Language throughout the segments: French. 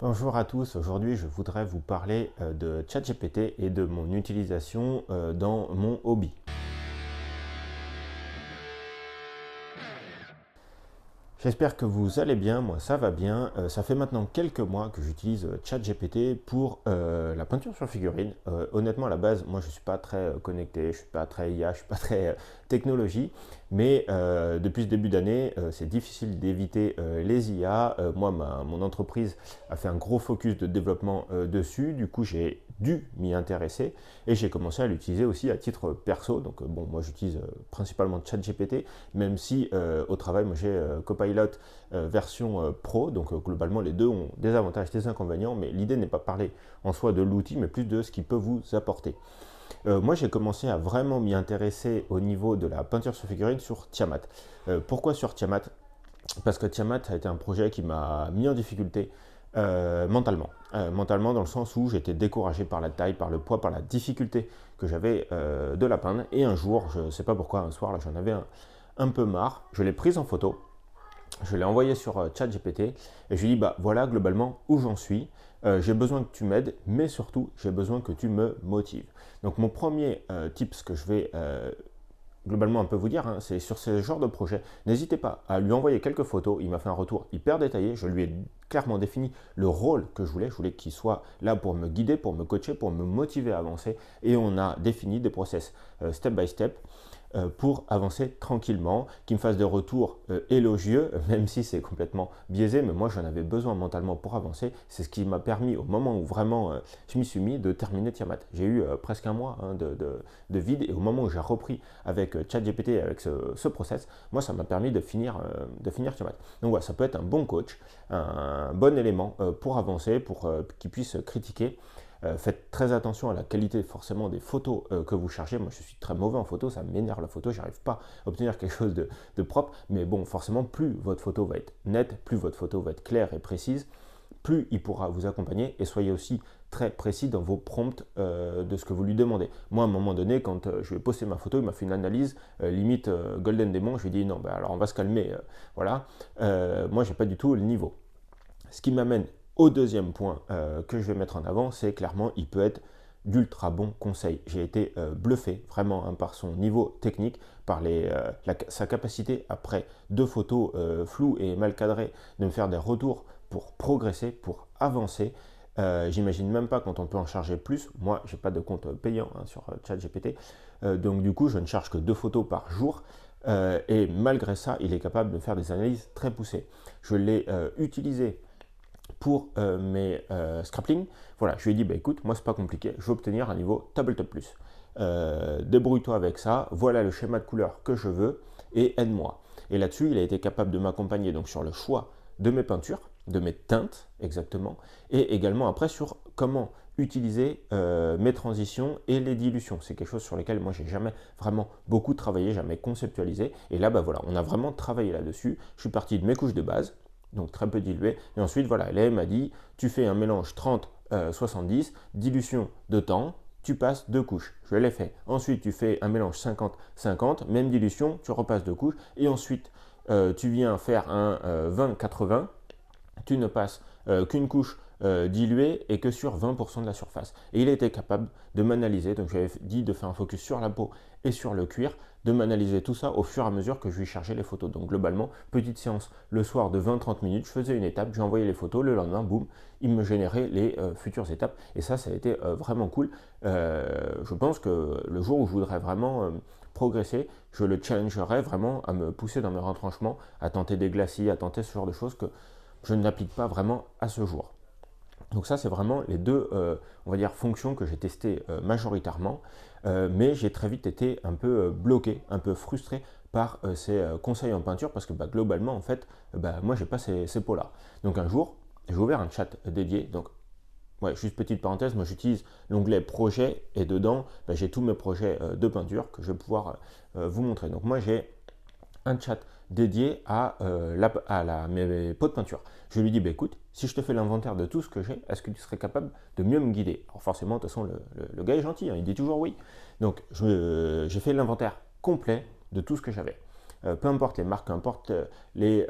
Bonjour à tous, aujourd'hui je voudrais vous parler de ChatGPT et de mon utilisation dans mon hobby. J'espère que vous allez bien, moi ça va bien. Ça fait maintenant quelques mois que j'utilise ChatGPT pour la peinture sur figurine. Honnêtement, à la base, moi je ne suis pas très connecté, je ne suis pas très IA, je ne suis pas très technologie, mais depuis ce début d'année, c'est difficile d'éviter les IA. Moi, mon entreprise a fait un gros focus de développement dessus, du coup j'ai dû m'y intéresser et j'ai commencé à l'utiliser aussi à titre perso. Donc bon, moi j'utilise principalement ChatGPT, même si au travail, moi j'ai Copilot version pro, donc globalement les deux ont des avantages et des inconvénients, mais l'idée n'est pas de parler en soi de l'outil, mais plus de ce qu'il peut vous apporter. Moi j'ai commencé à vraiment m'y intéresser au niveau de la peinture sur figurine sur Tiamat. Pourquoi sur Tiamat? Parce que Tiamat a été un projet qui m'a mis en difficulté mentalement. Mentalement dans le sens où j'étais découragé par la taille, par le poids, par la difficulté que j'avais de la peindre. Et un jour, je ne sais pas pourquoi, un soir, là j'en avais un peu marre, je l'ai prise en photo, je l'ai envoyé sur ChatGPT et je lui ai dit, bah voilà globalement où j'en suis. J'ai besoin que tu m'aides, mais surtout j'ai besoin que tu me motives. Donc mon premier tips que je vais globalement un peu vous dire, hein, c'est sur ce genre de projet, n'hésitez pas à lui envoyer quelques photos. Il m'a fait un retour hyper détaillé, je lui ai clairement défini le rôle que je voulais qu'il soit là pour me guider, pour me coacher, pour me motiver à avancer, et on a défini des process step by step pour avancer tranquillement, qu'il me fasse des retours élogieux, même si c'est complètement biaisé, mais moi j'en avais besoin mentalement pour avancer. C'est ce qui m'a permis, au moment où vraiment je m'y suis mis, de terminer Tiamat. J'ai eu presque un mois de vide, et au moment où j'ai repris avec ChatGPT, avec ce process, moi ça m'a permis de finir Tiamat. Donc voilà, ça peut être un bon coach, un bon élément pour avancer, pour qu'il puisse critiquer. Faites très attention à la qualité forcément des photos que vous cherchez. Moi je suis très mauvais en photo, ça m'énerve la photo, j'arrive pas à obtenir quelque chose de propre, mais bon, forcément plus votre photo va être nette, plus votre photo va être claire et précise, plus il pourra vous accompagner, et soyez aussi très précis dans vos prompts de ce que vous lui demandez. Moi à un moment donné, quand je lui ai posté ma photo, il m'a fait une analyse limite Golden Demon. Je lui ai dit non, bah, alors on va se calmer, voilà. Moi j'ai pas du tout le niveau. Ce qui m'amène au deuxième point que je vais mettre en avant, c'est clairement, il peut être d'ultra bons conseils. J'ai été bluffé vraiment hein, par son niveau technique, par sa capacité après deux photos floues et mal cadrées de me faire des retours pour progresser, pour avancer. J'imagine même pas quand on peut en charger plus. Moi, j'ai pas de compte payant hein, sur ChatGPT, donc du coup, je ne charge que deux photos par jour. Et malgré ça, il est capable de faire des analyses très poussées. Je l'ai utilisé pour mes scrappling. Voilà, je lui ai dit, bah, écoute, moi c'est pas compliqué, je veux obtenir un niveau Tabletop Plus. Débrouille-toi avec ça, voilà le schéma de couleur que je veux et aide-moi. Et là-dessus, il a été capable de m'accompagner donc sur le choix de mes peintures, de mes teintes exactement, et également après sur comment utiliser mes transitions et les dilutions. C'est quelque chose sur lequel moi j'ai jamais vraiment beaucoup travaillé, jamais conceptualisé. Et là, bah voilà, on a vraiment travaillé là-dessus. Je suis parti de mes couches de base, donc très peu dilué. Et ensuite, voilà, elle m'a dit, tu fais un mélange 30-70, dilution de temps, tu passes deux couches. Je l'ai fait. Ensuite, tu fais un mélange 50-50, même dilution, tu repasses deux couches. Et ensuite, tu viens faire un 20-80, tu ne passes qu'une couche diluée et que sur 20% de la surface. Et il était capable de m'analyser, donc j'avais dit de faire un focus sur la peau et sur le cuir, de m'analyser tout ça au fur et à mesure que je lui chargeais les photos. Donc globalement, petite séance le soir de 20-30 minutes, je faisais une étape, je lui envoyais les photos, le lendemain, boum, il me générait les futures étapes. Et ça a été vraiment cool. Je pense que le jour où je voudrais vraiment progresser, je le challengerai vraiment à me pousser dans mes retranchements, à tenter des glacis, à tenter ce genre de choses que je ne l'applique pas vraiment à ce jour. Donc ça, c'est vraiment les deux, on va dire, fonctions que j'ai testées majoritairement, mais j'ai très vite été un peu bloqué, un peu frustré par ces conseils en peinture, parce que bah, globalement, en fait, bah, moi, j'ai pas ces pots-là. Donc un jour, j'ai ouvert un chat dédié, donc ouais, juste petite parenthèse, moi j'utilise l'onglet projet, et dedans, bah, j'ai tous mes projets de peinture que je vais pouvoir vous montrer. Donc moi, j'ai un chat dédié à, mes pots de peinture. Je lui dis, bah, écoute, si je te fais l'inventaire de tout ce que j'ai, est-ce que tu serais capable de mieux me guider? Alors forcément, de toute façon, le gars est gentil, hein, il dit toujours oui. Donc j'ai fait l'inventaire complet de tout ce que j'avais. Peu importe les marques, peu importe les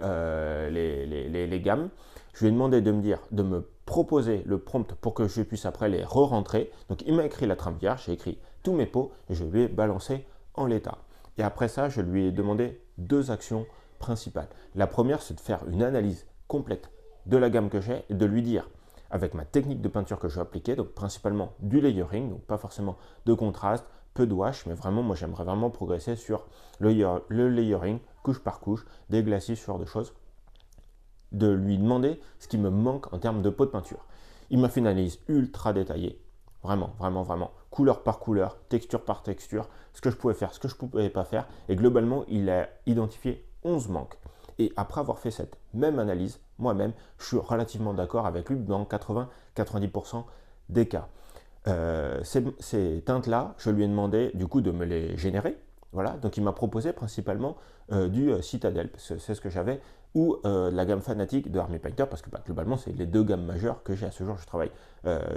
gammes. Je lui ai demandé de me proposé le prompt pour que je puisse après les re-rentrer. Donc il m'a écrit la trame vierge, j'ai écrit tous mes pots et je lui ai balancé en l'état. Et après ça, je lui ai demandé deux actions principales. La première, c'est de faire une analyse complète de la gamme que j'ai et de lui dire, avec ma technique de peinture que je vais appliquer, donc principalement du layering, donc pas forcément de contraste, peu de wash, mais vraiment, moi j'aimerais vraiment progresser sur le layering, couche par couche, des glacis, ce genre de choses, de lui demander ce qui me manque en termes de pot de peinture. Il m'a fait une analyse ultra détaillée, vraiment, vraiment, vraiment, couleur par couleur, texture par texture, ce que je pouvais faire, ce que je ne pouvais pas faire, et globalement, il a identifié 11 manques. Et après avoir fait cette même analyse, moi-même, je suis relativement d'accord avec lui dans 80-90% des cas. Ces teintes-là, je lui ai demandé du coup de me les générer. Voilà, donc il m'a proposé principalement du Citadel, parce que c'est ce que j'avais, ou la gamme Fanatic de Army Painter, parce que globalement, c'est les deux gammes majeures que j'ai à ce jour. Je travaille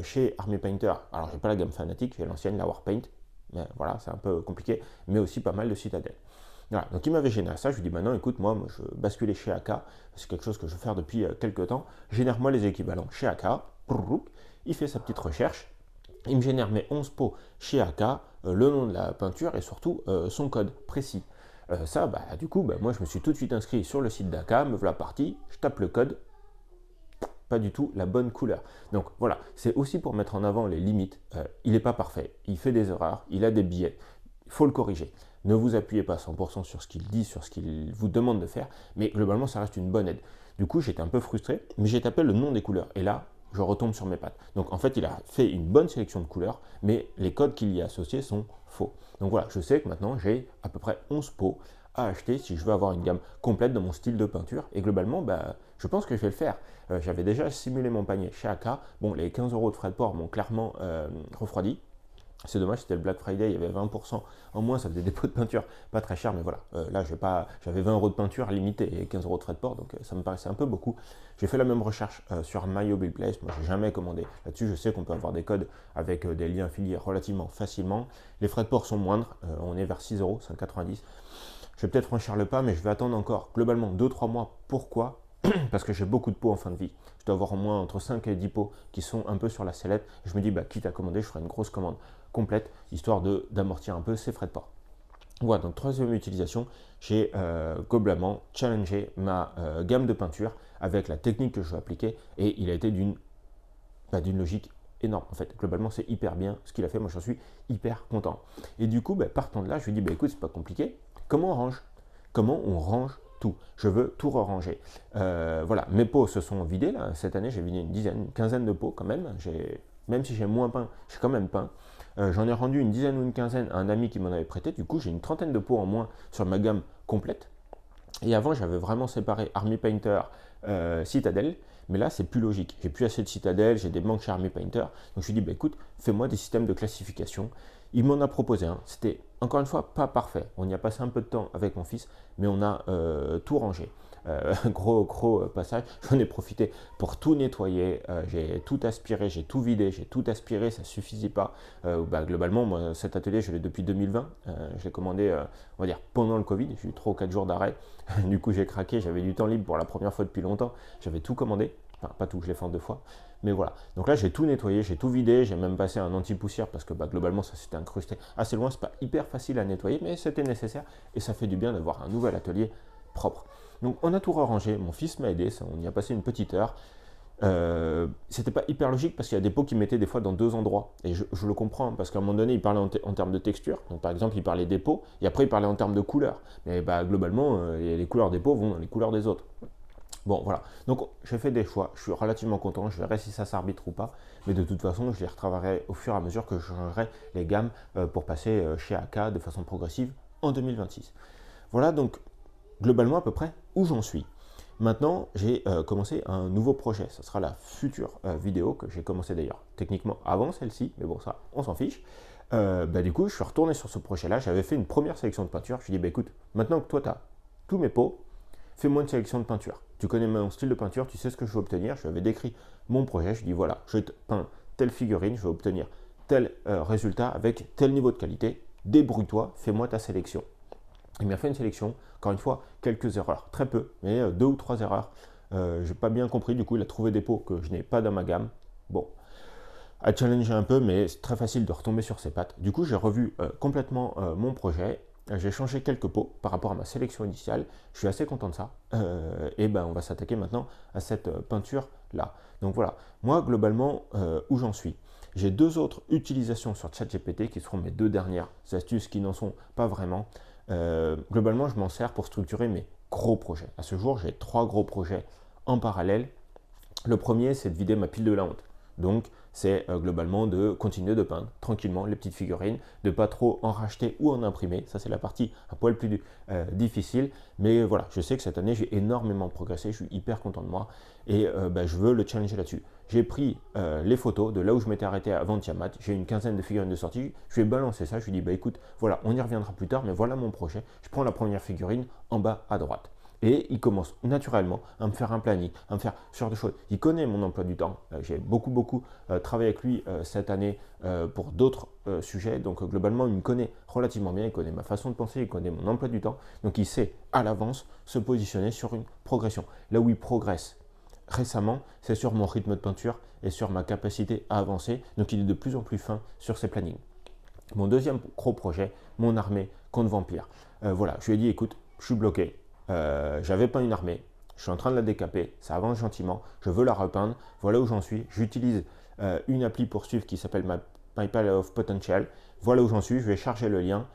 chez Army Painter. Alors, j'ai pas la gamme Fanatic, j'ai l'ancienne, la Warpaint, mais voilà, c'est un peu compliqué, mais aussi pas mal de Citadel. Voilà, donc il m'avait généré ça, je lui dis maintenant, écoute, moi je basculais chez AK, c'est quelque chose que je veux faire depuis quelques temps, génère-moi les équivalents chez AK, il fait sa petite recherche, il me génère mes 11 pots chez AK, le nom de la peinture et surtout son code précis. Ça, du coup, moi je me suis tout de suite inscrit sur le site d'AK, me voilà parti, je tape le code, pas du tout la bonne couleur. Donc voilà, c'est aussi pour mettre en avant les limites. Il n'est pas parfait, il fait des erreurs, il a des biais, il faut le corriger. Ne vous appuyez pas 100% sur ce qu'il dit, sur ce qu'il vous demande de faire, mais globalement ça reste une bonne aide. Du coup j'étais un peu frustré, mais j'ai tapé le nom des couleurs, et là je retombe sur mes pattes. Donc en fait il a fait une bonne sélection de couleurs, mais les codes qu'il y a associés sont faux. Donc voilà, je sais que maintenant j'ai à peu près 11 pots à acheter si je veux avoir une gamme complète de mon style de peinture, et globalement je pense que je vais le faire. J'avais déjà simulé mon panier chez AK, bon les 15 € de frais de port m'ont clairement refroidi. C'est dommage, c'était le Black Friday, il y avait 20% en moins, ça faisait des pots de peinture pas très cher, mais voilà. Là, j'avais 20 € de peinture limitée et 15 € de frais de port, donc ça me paraissait un peu beaucoup. J'ai fait la même recherche sur MyObilPlace, Place, moi j'ai jamais commandé. Là-dessus, je sais qu'on peut avoir des codes avec des liens affiliés relativement facilement. Les frais de port sont moindres, on est vers 6 €, 5,90 €. Je vais peut-être franchir le pas, mais je vais attendre encore globalement 2-3 mois. Pourquoi? Parce que j'ai beaucoup de pots en fin de vie. Je dois avoir au moins entre 5 et 10 pots qui sont un peu sur la sellette. Je me dis, quitte à commander, je ferai une grosse commande complète, histoire d'amortir un peu ces frais de port. Voilà, donc troisième utilisation, j'ai globalement challengé ma gamme de peinture avec la technique que je vais appliquer, et il a été d'une logique énorme. En fait, globalement, c'est hyper bien ce qu'il a fait. Moi, j'en suis hyper content. Et du coup, partant de là, je lui dis, écoute, c'est pas compliqué. Comment on range? Comment on range tout? Je veux tout ranger. Voilà, mes pots se sont vidés. Là. Cette année, j'ai vidé une quinzaine de pots quand même. Même si j'ai moins peint, j'ai quand même peint. J'en ai rendu une dizaine ou une quinzaine à un ami qui m'en avait prêté. Du coup, j'ai une trentaine de pots en moins sur ma gamme complète. Et avant, j'avais vraiment séparé Army Painter, Citadel. Mais là, c'est plus logique. J'ai plus assez de Citadel, j'ai des manques chez Army Painter. Donc, je lui ai dit, écoute, fais-moi des systèmes de classification. Il m'en a proposé un. C'était, encore une fois, pas parfait. On y a passé un peu de temps avec mon fils, mais on a tout rangé. Gros passage, j'en ai profité pour tout nettoyer, j'ai tout aspiré, j'ai tout vidé, j'ai tout aspiré, ça ne suffisait pas. Globalement, moi, cet atelier, je l'ai depuis 2020, je l'ai commandé, on va dire, pendant le Covid, j'ai eu 3 ou 4 jours d'arrêt, du coup j'ai craqué, j'avais du temps libre pour la première fois depuis longtemps, j'avais tout commandé, enfin pas tout, je l'ai fait en 2 fois, mais voilà. Donc là, j'ai tout nettoyé, j'ai tout vidé, j'ai même passé un anti-poussière parce que globalement, ça s'était incrusté assez loin, c'est pas hyper facile à nettoyer, mais c'était nécessaire et ça fait du bien d'avoir un nouvel atelier propre. Donc on a tout rangé, mon fils m'a aidé, on y a passé une petite heure. C'était pas hyper logique parce qu'il y a des pots qui mettaient des fois dans 2 endroits. Et je le comprends, parce qu'à un moment donné, il parlait en termes de texture. Donc par exemple, il parlait des pots, et après il parlait en termes de couleur. Mais globalement, les couleurs des pots vont dans les couleurs des autres. Bon, voilà. Donc j'ai fait des choix, je suis relativement content, je verrai si ça s'arbitre ou pas. Mais de toute façon, je les retravaillerai au fur et à mesure que je changerai les gammes pour passer chez AK de façon progressive en 2026. Voilà donc globalement à peu près où j'en suis. Maintenant, j'ai commencé un nouveau projet. Ce sera la future vidéo que j'ai commencé d'ailleurs techniquement avant celle-ci, mais bon, ça, on s'en fiche. Du coup, je suis retourné sur ce projet-là. J'avais fait une première sélection de peinture. Je lui ai dit, écoute, maintenant que toi, tu as tous mes pots, fais-moi une sélection de peinture. Tu connais mon style de peinture, tu sais ce que je veux obtenir. Je lui avais décrit mon projet. Je lui ai dit, voilà, je te peins telle figurine, je vais obtenir tel résultat avec tel niveau de qualité. Débrouille-toi, fais-moi ta sélection. Il m'a fait une sélection, encore une fois, quelques erreurs, très peu, mais 2 ou 3 erreurs J'ai pas bien compris, du coup il a trouvé des pots que je n'ai pas dans ma gamme. Bon, à challenger un peu, mais c'est très facile de retomber sur ses pattes. Du coup j'ai revu complètement mon projet. J'ai changé quelques pots par rapport à ma sélection initiale. Je suis assez content de ça. Et ben on va s'attaquer maintenant à cette peinture là. Donc voilà, moi globalement où j'en suis. J'ai deux autres utilisations sur ChatGPT qui seront mes deux dernières astuces qui n'en sont pas vraiment. Globalement, je m'en sers pour structurer mes gros projets. À ce jour, j'ai 3 gros projets en parallèle. Le premier, c'est de vider ma pile de la honte. Donc, c'est globalement de continuer de peindre tranquillement les petites figurines, de pas trop en racheter ou en imprimer. Ça, c'est la partie un poil plus difficile. Mais voilà, je sais que cette année, j'ai énormément progressé. Je suis hyper content de moi et je veux le challenger là-dessus. J'ai pris les photos de là où je m'étais arrêté avant Tiamat. J'ai une quinzaine de figurines de sortie. Je vais balancer ça. Je lui dis, bah écoute, voilà, on y reviendra plus tard, mais voilà mon projet. Je prends la première figurine en bas à droite. Et il commence naturellement à me faire un planning, à me faire ce genre de choses. Il connaît mon emploi du temps. J'ai beaucoup travaillé avec lui cette année pour d'autres sujets. Donc globalement, il me connaît relativement bien. Il connaît ma façon de penser, il connaît mon emploi du temps. Donc il sait à l'avance se positionner sur une progression. Là où il progresse récemment, c'est sur mon rythme de peinture et sur ma capacité à avancer. Donc il est de plus en plus fin sur ses plannings. Mon deuxième gros projet, mon armée contre vampire. Voilà, je lui ai dit, écoute, je suis bloqué. J'avais peint une armée, je suis en train de la décaper, ça avance gentiment, je veux la repeindre, voilà où j'en suis. J'utilise une appli pour suivre qui s'appelle My Pile of Potential, voilà où j'en suis, je vais charger le lien,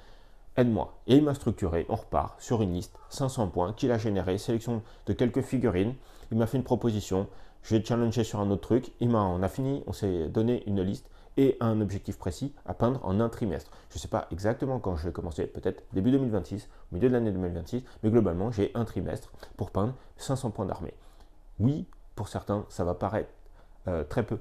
aide-moi. Et il m'a structuré, on repart sur une liste, 500 points qu'il a généré, sélection de quelques figurines, il m'a fait une proposition, je vais challenger sur un autre truc, on a fini, on s'est donné une liste et un objectif précis à peindre en un trimestre. Je ne sais pas exactement quand je vais commencer, peut-être début 2026, au milieu de l'année 2026, mais globalement, j'ai un trimestre pour peindre 500 points d'armée. Oui, pour certains, ça va paraître très peu,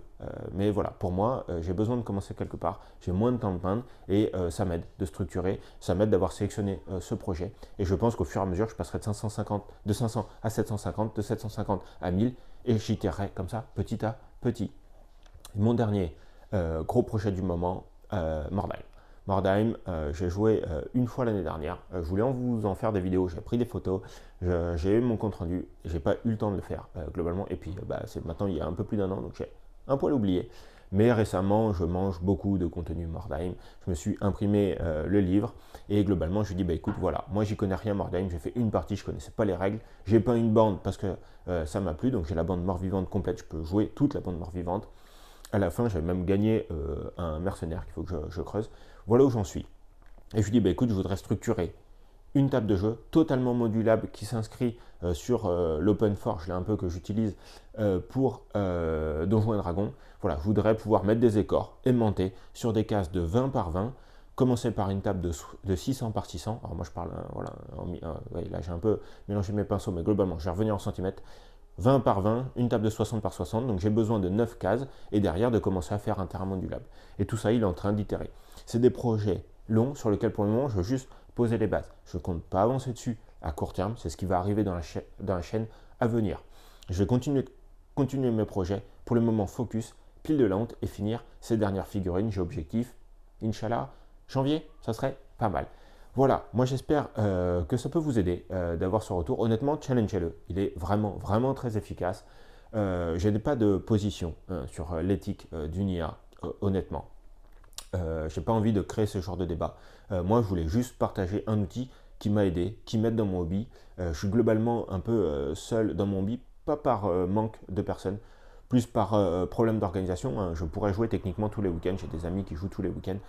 mais voilà, pour moi, j'ai besoin de commencer quelque part, j'ai moins de temps de peindre et ça m'aide de structurer, ça m'aide d'avoir sélectionné ce projet et je pense qu'au fur et à mesure, je passerai de 500 à 750, de 750 à 1000 et j'itérerai comme ça, petit à petit. Mon dernier gros projet du moment, Mordheim. Mordheim, j'ai joué une fois l'année dernière. Je voulais vous en faire des vidéos, j'ai pris des photos, j'ai eu mon compte rendu, j'ai pas eu le temps de le faire globalement. Et puis c'est maintenant il y a un peu plus d'un an, donc j'ai un poil oublié. Mais récemment, je mange beaucoup de contenu Mordheim. Je me suis imprimé le livre et globalement, je lui dis bah écoute, voilà, moi j'y connais rien Mordheim, j'ai fait une partie, je connaissais pas les règles. J'ai peint une bande parce que ça m'a plu, donc j'ai la bande mort-vivante complète, je peux jouer toute la bande mort-vivante. À la fin, j'avais même gagné un mercenaire qu'il faut que je creuse. Voilà où j'en suis. Et je lui dis, bah, écoute, je voudrais structurer une table de jeu totalement modulable qui s'inscrit sur l'OpenForge, là un peu que j'utilise pour Donjons et Dragons. Voilà, je voudrais pouvoir mettre des écors aimantés sur des cases de 20 par 20, commencer par une table de 600 par 600. Alors moi je parle, voilà, là j'ai un peu mélangé mes pinceaux, mais globalement je vais revenir en centimètres. 20 par 20, une table de 60 par 60, donc j'ai besoin de 9 cases, et derrière de commencer à faire un terrain modulable. Et tout ça, il est en train d'itérer. C'est des projets longs sur lesquels pour le moment, je veux juste poser les bases. Je ne compte pas avancer dessus à court terme, c'est ce qui va arriver dans la chaîne à venir. Je vais continuer mes projets, pour le moment focus, pile de la honte, et finir ces dernières figurines. J'ai objectif, Inch'Allah, janvier, ça serait pas mal. Voilà, moi j'espère que ça peut vous aider d'avoir ce retour. Honnêtement, challengez-le. Il est vraiment très efficace. Je n'ai pas de position sur l'éthique d'une IA, honnêtement. Je n'ai pas envie de créer ce genre de débat. Moi, je voulais juste partager un outil qui m'a aidé, qui m'aide dans mon hobby. Je suis globalement un peu seul dans mon hobby, pas par manque de personnes, plus par problème d'organisation. Hein. Je pourrais jouer techniquement tous les week-ends. J'ai des amis qui jouent tous les week-ends.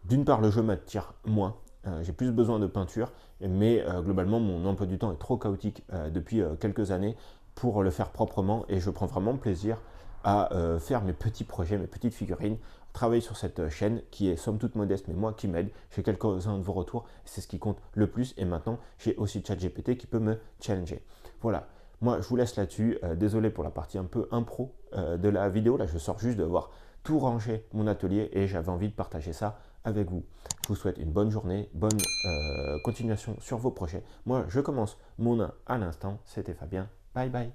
D'une part, le jeu m'attire moins. J'ai plus besoin de peinture, mais globalement, mon emploi du temps est trop chaotique depuis quelques années pour le faire proprement et je prends vraiment plaisir à faire mes petits projets, mes petites figurines, travailler sur cette chaîne qui est somme toute modeste, mais moi qui m'aide. J'ai quelques-uns de vos retours, c'est ce qui compte le plus et maintenant, j'ai aussi ChatGPT qui peut me challenger. Voilà. Moi, je vous laisse là-dessus. Désolé pour la partie un peu impro de la vidéo. Là, je sors juste de voir tout ranger mon atelier et j'avais envie de partager ça avec vous. Je vous souhaite une bonne journée, bonne continuation sur vos projets. Moi, je commence mon 1 à l'instant. C'était Fabien. Bye bye.